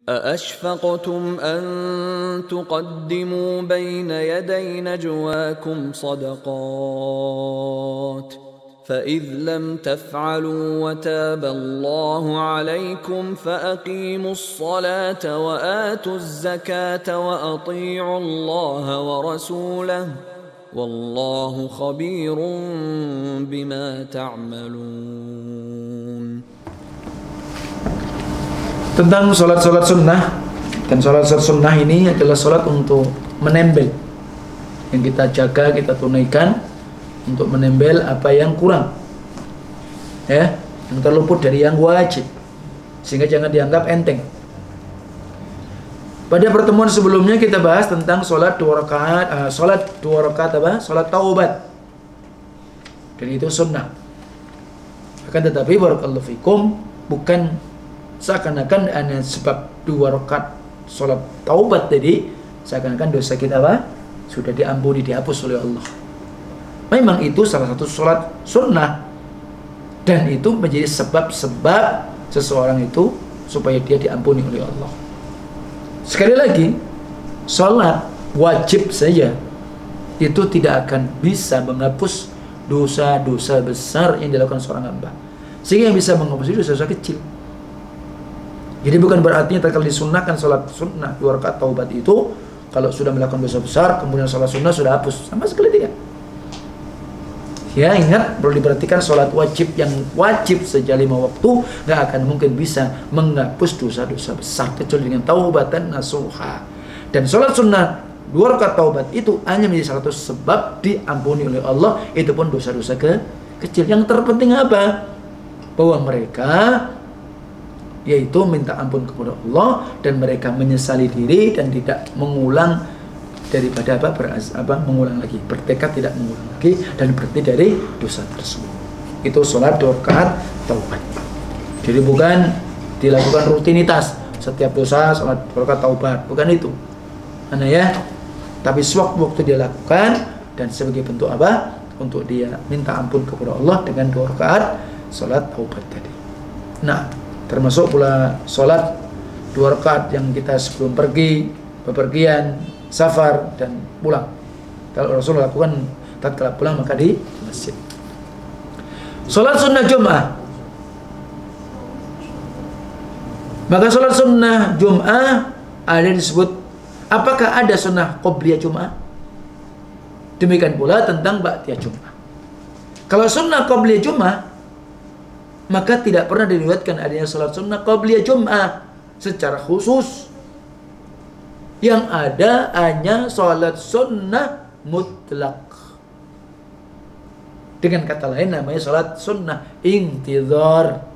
أأشفقتم أن تقدموا بين يدي نجواكم صدقات فإذ لم تفعلوا وتاب الله عليكم فأقيموا الصلاة وآتوا الزكاة وأطيعوا الله ورسوله والله خبير بما تعملون. Tentang sholat-sholat sunnah. Dan sholat-sholat sunnah ini adalah sholat untuk menembel, yang kita jaga, kita tunaikan untuk menembel apa yang kurang, ya, yang terluput dari yang wajib, sehingga jangan dianggap enteng. Pada pertemuan sebelumnya kita bahas tentang sholat 2 rakaat, sholat taubat, dan itu sunnah. Akan tetapi barakallahu fikum, bukan seakan-akan hanya sebab 2 rakaat sholat taubat tadi seakan-akan dosa kita sudah diampuni, dihapus oleh Allah. Memang itu salah satu sholat sunnah, dan itu menjadi sebab-sebab seseorang itu supaya dia diampuni oleh Allah. Sekali lagi, sholat wajib saja itu tidak akan bisa menghapus dosa-dosa besar yang dilakukan seorang hamba. Sehingga yang bisa menghapus itu dosa-dosa kecil. Jadi bukan berarti kalau disunnahkan sholat sunnah 2 rakaat taubat itu, kalau sudah melakukan dosa besar kemudian sholat sunnah sudah hapus, sama sekali tidak. Ya, ingat, perlu diperhatikan sholat wajib yang wajib saja 5 waktu nggak akan mungkin bisa menghapus dosa-dosa besar kecuali dengan taubatan nasuha. Dan sholat sunnah 2 rakaat taubat itu hanya menjadi salah satu sebab diampuni oleh Allah, itu pun dosa-dosa kecil. Yang terpenting apa? Bahwa mereka yaitu minta ampun kepada Allah, dan mereka menyesali diri dan tidak mengulang daripada mengulang lagi, bertekad tidak mengulang lagi dan berhenti dari dosa tersebut. Itu sholat 2 rakaat taubat. Jadi bukan dilakukan rutinitas setiap dosa sholat 2 rakaat taubat, bukan itu. Karena ya, tapi sewaktu-waktu dia lakukan, dan sebagai bentuk apa? Untuk dia minta ampun kepada Allah dengan 2 rakaat sholat taubat tadi. Nah, termasuk pula sholat 2 rakaat yang kita sebelum bepergian, safar, dan pulang. Kalau Rasul lakukan tatkala pulang maka di masjid. Sholat sunnah Jum'ah. Maka sholat sunnah Jum'ah ada disebut, apakah ada sunnah qobliyah Jum'ah? Demikian pula tentang ba'diyah Jum'ah. Kalau sunnah qobliyah Jum'ah, maka tidak pernah diriwayatkan adanya salat sunnah qabliyah Jum'ah secara khusus. Yang ada hanya salat sunnah mutlak. Dengan kata lain namanya salat sunnah intizar,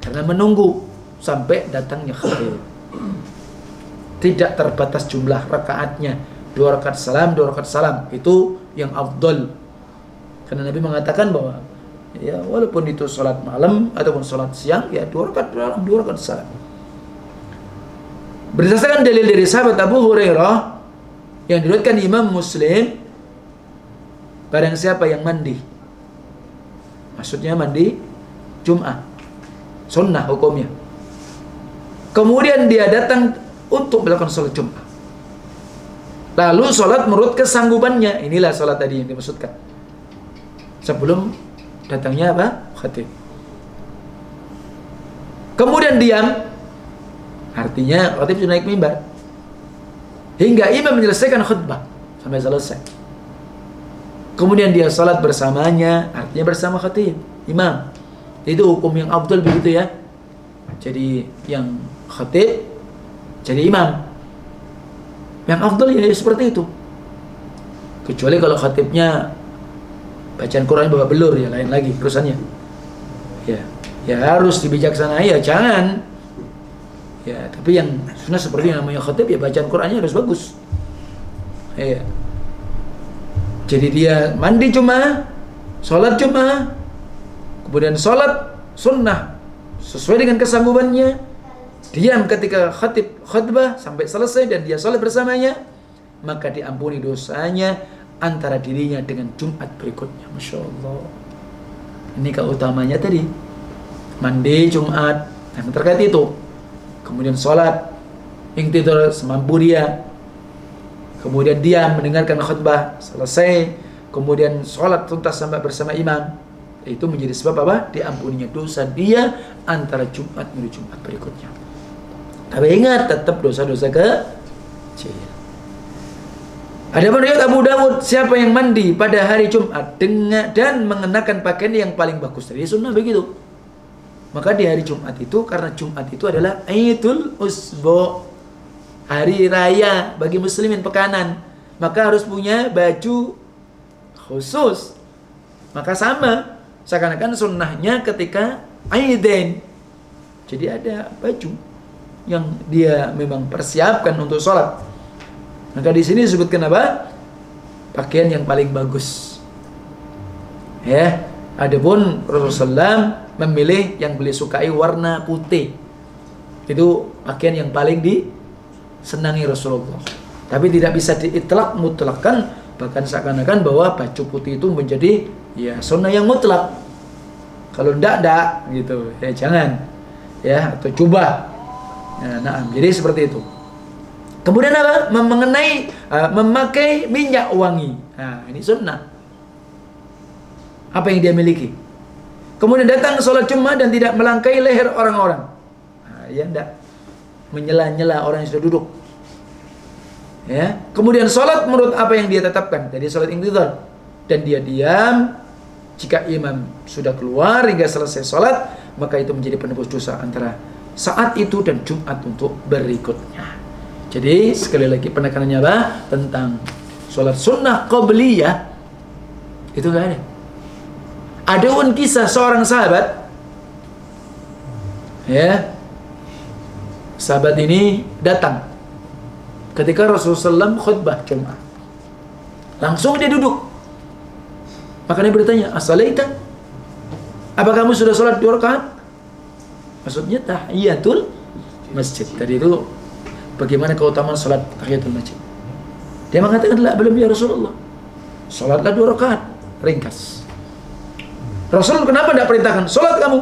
karena menunggu sampai datangnya khatib. Tidak terbatas jumlah rakaatnya, 2 rakaat salam, 2 rakaat salam, itu yang afdal. Karena Nabi mengatakan bahwa ya, walaupun itu sholat malam ataupun sholat siang, ya 2 rakaat malam, 2 rakaat salam. Berdasarkan dalil dari sahabat Abu Hurairah yang diriwayatkan Imam Muslim, barang siapa yang mandi, maksudnya mandi Jum'ah, sunnah hukumnya, kemudian dia datang untuk melakukan sholat Jum'ah, lalu sholat menurut kesanggupannya, inilah sholat tadi yang dimaksudkan, sebelum datangnya khatib. Kemudian diam, artinya khatib sudah naik mimbar hingga imam menyelesaikan khutbah sampai selesai. Kemudian dia salat bersamanya, artinya bersama khatib, imam. Itu hukum yang afdal begitu ya. Jadi yang khatib jadi imam. Yang afdal ya seperti itu. Kecuali kalau khatibnya bacaan Quran bawa belur, ya lain lagi urusannya. Ya harus dibijaksanai, ya jangan. Ya, tapi yang sunnah seperti yang namanya khatib, ya bacaan Qurannya harus bagus. Ya. Jadi dia mandi Jum'ah, sholat Jum'ah, kemudian sholat sunnah sesuai dengan kesanggupannya, diam ketika khatib khutbah sampai selesai dan dia sholat bersamanya, maka diampuni dosanya antara dirinya dengan Jumat berikutnya. Masya Allah. Ini keutamanya tadi, mandi Jumat yang terkait itu, kemudian sholat Ingtidhar semampu dia. Kemudian dia mendengarkan khutbah selesai, kemudian sholat tuntas sampai bersama imam. Itu menjadi sebab apa? Diampuninya dosa dia antara Jumat menuju Jumat berikutnya. Tapi ingat, tetap dosa-dosa kecil. Adapun riwayat Abu Dawud, siapa yang mandi pada hari Jumat dan mengenakan pakaian yang paling bagus, tadi sunnah begitu. Maka di hari Jumat itu, karena Jumat itu adalah Idul Usbu, hari raya bagi muslimin pekanan, maka harus punya baju khusus. Maka sama, seakan-akan sunnahnya ketika Aidain. Jadi ada baju yang dia memang persiapkan untuk sholat. Maka di sini disebutkan apa? Pakaian yang paling bagus. Ya, adapun Rasulullah SAW memilih yang beliau sukai warna putih. Itu pakaian yang paling disenangi Rasulullah. Tapi tidak bisa diitlak mutlakkan, bahkan seakan-akan bahwa baju putih itu menjadi ya sunnah yang mutlak. Kalau ndak gitu, ya jangan. Ya, atau coba. Nah, jadi seperti itu. Kemudian apa? Memakai minyak wangi. Nah, ini sunnah. Apa yang dia miliki. Kemudian datang sholat Jumat dan tidak melangkai leher orang-orang. Nah, ya enggak. Menyela-nyela orang yang sudah duduk. Ya. Kemudian sholat menurut apa yang dia tetapkan. Jadi sholat intidhar. Dan dia diam. Jika imam sudah keluar hingga selesai sholat, maka itu menjadi penebus dosa antara saat itu dan Jumat untuk berikutnya. Jadi sekali lagi penekanannya apa? Tentang sholat sunnah qabliyah itu gak ada. Ada pun kisah seorang sahabat, ya, sahabat ini datang ketika Rasulullah SAW khutbah Jumat. Langsung dia duduk. Maka dia bertanya, as-salaita? Apa kamu sudah sholat 2 rakaat? Maksudnya tahiyatul masjid. Tadi itu bagaimana keutamaan sholat tahiyatul masjid. Dia mengatakan, belum ya Rasulullah. Sholatlah 2 rakaat. Ringkas. Rasul kenapa tidak perintahkan? Sholat kamu.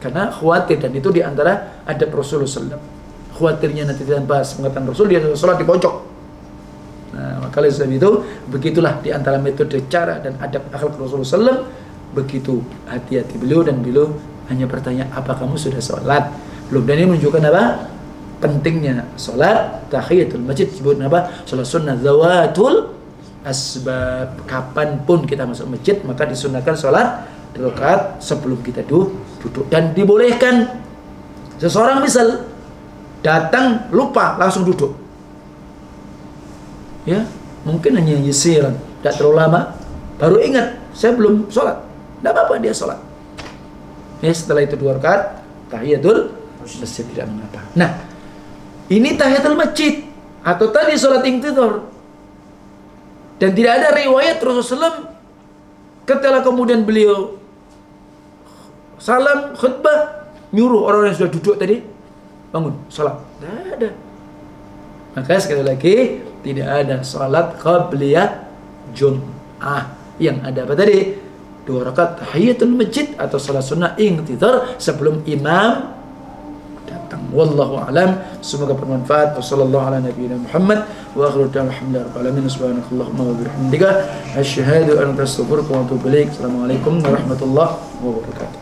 Karena khawatir, dan itu diantara adab Rasulullah SAW. Khawatirnya nanti tanpa pengetahuan Rasul, dia sholat di pojok. Nah, maka oleh sebab itu, begitulah diantara metode cara dan adab akhlak Rasulullah SAW. Begitu hati-hati beliau, dan beliau hanya bertanya, apa kamu sudah sholat? Belum. Dan ini menunjukkan apa? Pentingnya sholat tahiyatul masjid. Disebut apa? Sholat sunnah zawatul asbab. Kapanpun kita masuk masjid, maka disunahkan sholat 2 rakaat sebelum kita duduk. Dan dibolehkan seseorang misal datang lupa langsung duduk, ya mungkin hanya yasiran, tidak terlalu lama, baru ingat saya belum sholat, tidak apa-apa dia sholat. Ya, setelah itu 2 rakaat tahiyatul masjid, tidak mengapa. Nah, ini tahiyatul masjid atau tadi sholat intidhar. Dan tidak ada riwayat Rasulullah ketika kemudian beliau salam khutbah nyuruh orang yang sudah duduk tadi bangun sholat. Tidak ada. Maka sekali lagi tidak ada sholat qabliyah Jum'ah. Yang ada apa tadi? 2 rakaat tahiyatul masjid atau sholat sunnah intidhar sebelum imam datang. Wallahu a'lam. Semoga bermanfaat. Wassallallahu ala nabiyina Muhammad wa akhiru da'wana alhamdulillahi rabbil alamin. Subhanakallahumma wa bihamdika asyhadu an la ilaha illa anta astaghfiruka wa atubu ilaik. Assalamualaikum warahmatullahi wabarakatuh.